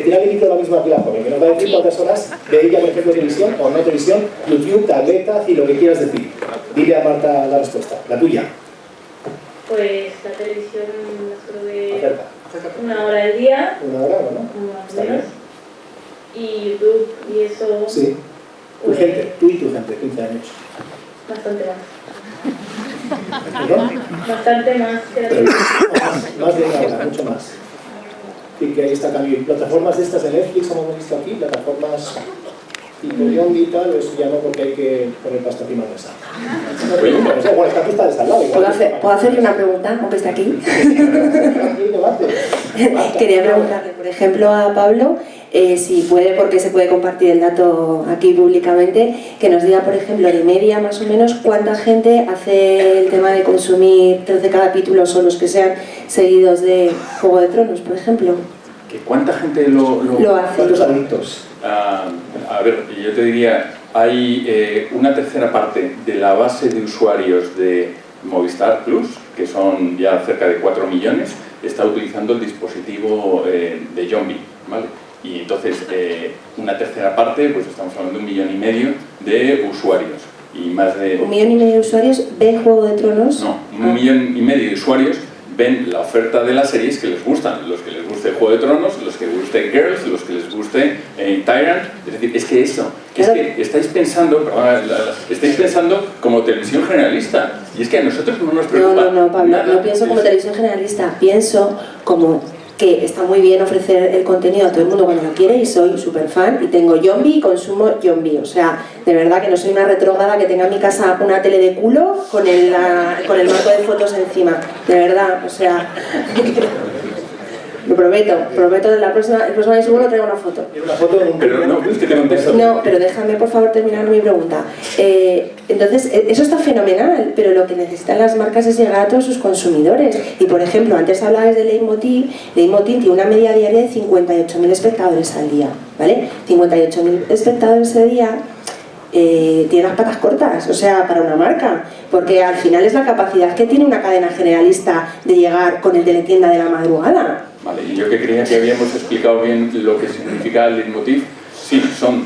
Tira el micro ahora mismo aquí la joven, que nos va a decir cuántas horas de ella, por ejemplo, televisión o no televisión, YouTube, tableta y lo que quieras decir. Dile a Marta la respuesta, la tuya. Pues la televisión la sube 1 hora al día. 1 hora, ¿no? Más o menos. Y YouTube y eso... Sí. Tu gente, tú y tu gente, 15 años. Bastante más. ¿Perdón? Bastante más que la televisión. Más de 1 hora, mucho más. Y que ahí está cambio. Plataformas de estas de Netflix, como hemos visto aquí, plataformas tipo Yondi y tal, eso ya no, porque hay que poner pasta encima de esa. Bueno, está tú estás al lado. ¿Puedo hacerle una pregunta, aunque esté aquí? Quería preguntarle, por ejemplo, a Pablo, si puede, porque se puede compartir el dato aquí públicamente, que nos diga, por ejemplo, de media más o menos, cuánta gente hace el tema de consumir 13 capítulos o los que sean seguidos de Juego de Tronos, por ejemplo. ¿Cuánta gente lo hace? ¿Cuántos adictos? A ver, yo te diría, hay una tercera parte de la base de usuarios de Movistar Plus, que son ya cerca de 4 millones, está utilizando el dispositivo de Yondi, ¿vale? Y entonces, una tercera parte, pues estamos hablando de 1,5 millones de usuarios. Y más de... 1,5 millones de usuarios ven Juego de Tronos. No, 1,5 millones de usuarios ven la oferta de las series que les gustan, los que les guste Juego de Tronos, los que les guste Girls, los que les guste Tyrant. Es decir, es que eso, que es que estáis pensando como televisión generalista, y es que a nosotros no nos preocupa. No, Pablo, nada. no pienso como televisión generalista, pienso como que está muy bien ofrecer el contenido a todo el mundo cuando lo quiere, y soy súper fan y tengo Yondi y consumo Yondi. O sea, de verdad que no soy una retrógrada que tenga en mi casa una tele de culo con el marco de fotos encima. De verdad, o sea... Lo prometo el próximo año seguro traigo una foto. Pero no, es que te contesto. No, pero déjame por favor terminar mi pregunta. Entonces, eso está fenomenal, pero lo que necesitan las marcas es llegar a todos sus consumidores. Y por ejemplo, antes hablabas de Leitmotiv. Leitmotiv tiene una media diaria de 58.000 espectadores al día, ¿vale? 58.000 espectadores al día. Tiene las patas cortas, o sea, para una marca, porque al final es la capacidad que tiene una cadena generalista de llegar con el teletienda de la madrugada. Vale, y yo que creía que habíamos explicado bien lo que significa el leitmotiv. Sí, son...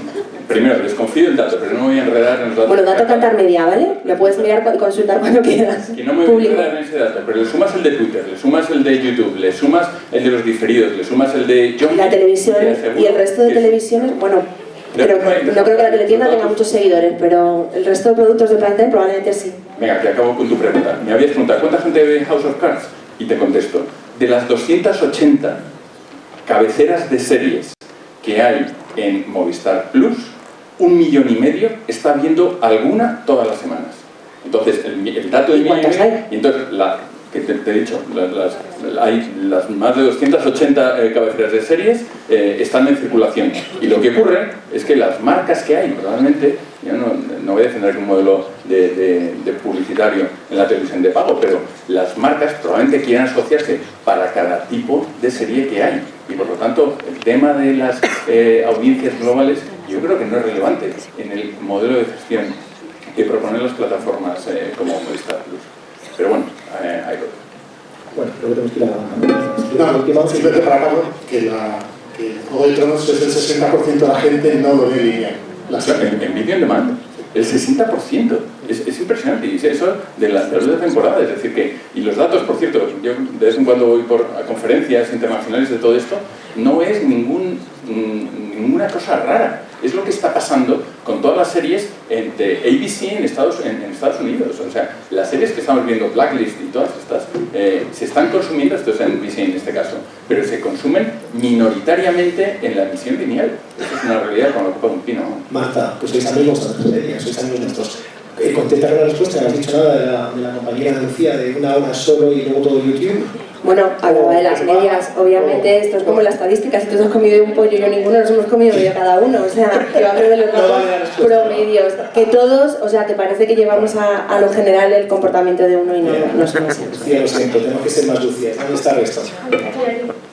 Primero, les confío el dato, pero no me voy a enredar en los datos. Bueno, dato Cantar Media, ¿vale? Lo puedes mirar y consultar cuando quieras. Que no me voy a enredar en ese dato, pero le sumas el de Twitter, le sumas el de YouTube, le sumas el de los diferidos, le sumas el de John. La televisión y el resto de televisiones, bueno... Pero no creo que la teletienda tenga muchos seguidores, pero el resto de productos de Prime Time probablemente sí. Venga, que acabo con tu pregunta. Me habías preguntado, ¿cuánta gente ve House of Cards? Y te contesto, de las 280 cabeceras de series que hay en Movistar Plus, 1,5 millones está viendo alguna todas las semanas. Entonces, el dato de 1,5 millones... Y entonces, que te he dicho, hay las más de 280 cabeceras de series están en circulación. Y lo que ocurre es que las marcas que hay, probablemente, yo no voy a defender un modelo de publicitario en la televisión de pago, pero las marcas probablemente quieran asociarse para cada tipo de serie que hay. Y por lo tanto, el tema de las audiencias globales yo creo que no es relevante en el modelo de gestión que proponen las plataformas como Movistar Plus. Pero bueno, hay otro. Bueno, luego tenemos que ir a la No, última. simplemente para Pablo, que Juego de Tronos es el 60% de la gente no lo ve lineal. En Video On Demand, el 60%. Es impresionante. Y eso de la temporada. Es decir, que... Y los datos, por cierto, yo de vez en cuando voy a conferencias internacionales de todo esto, no es ninguna cosa rara. Es lo que está pasando con todas las series de ABC en Estados Unidos. O sea, las series que estamos viendo, Blacklist y todas estas, se están consumiendo, esto es en NBC en este caso, pero se consumen minoritariamente en la emisión lineal. Eso es una realidad con la copa de un pino. Marta, pues sois amigos de ella, sois amigos nuestros. Contenta con la respuesta, no has dicho nada de la compañera de Lucía, de 1 hora solo y luego todo YouTube. Bueno, hablaba de las medias. Obviamente esto es como la estadística. Si tú has comido un pollo y yo ninguno, nos hemos comido medio cada uno. O sea, yo hablo de los datos promedios. Que todos, o sea, te parece que llevamos a lo general el comportamiento de uno y no somos así. Lucía, lo siento, tenemos que ser más Lucía. ¿Dónde está el resto?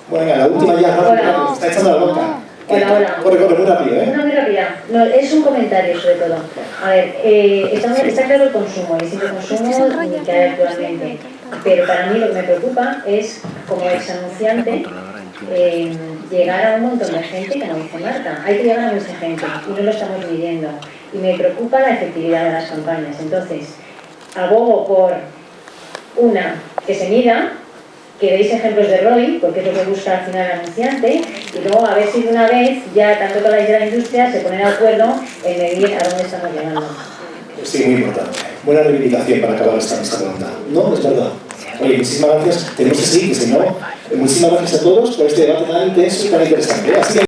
Bueno, la última ya, rápido, está echando la boca. Hola. Corre, muy rápido, ¿eh? Una muy rápida. No, es un comentario sobre todo. A ver, está claro el consumo, el tipo de consumo que hay actualmente. Pero para mí lo que me preocupa es, como exanunciante, llegar a un montón de gente que no dice Marta. Hay que llegar a mucha gente y no lo estamos midiendo. Y me preocupa la efectividad de las campañas. Entonces, abogo por una que se mida, que veis ejemplos de ROI, porque es lo que busca al final el anunciante, y luego a ver si de una vez ya tanto toda la industria se ponen de acuerdo en medir a dónde estamos llegando. Sí, muy importante. Buena reivindicación para acabar esta ronda. No, es verdad. Oye, muchísimas gracias. Tenemos que seguir, que si no, muchísimas gracias a todos por este debate tan intenso y tan interesante. Así que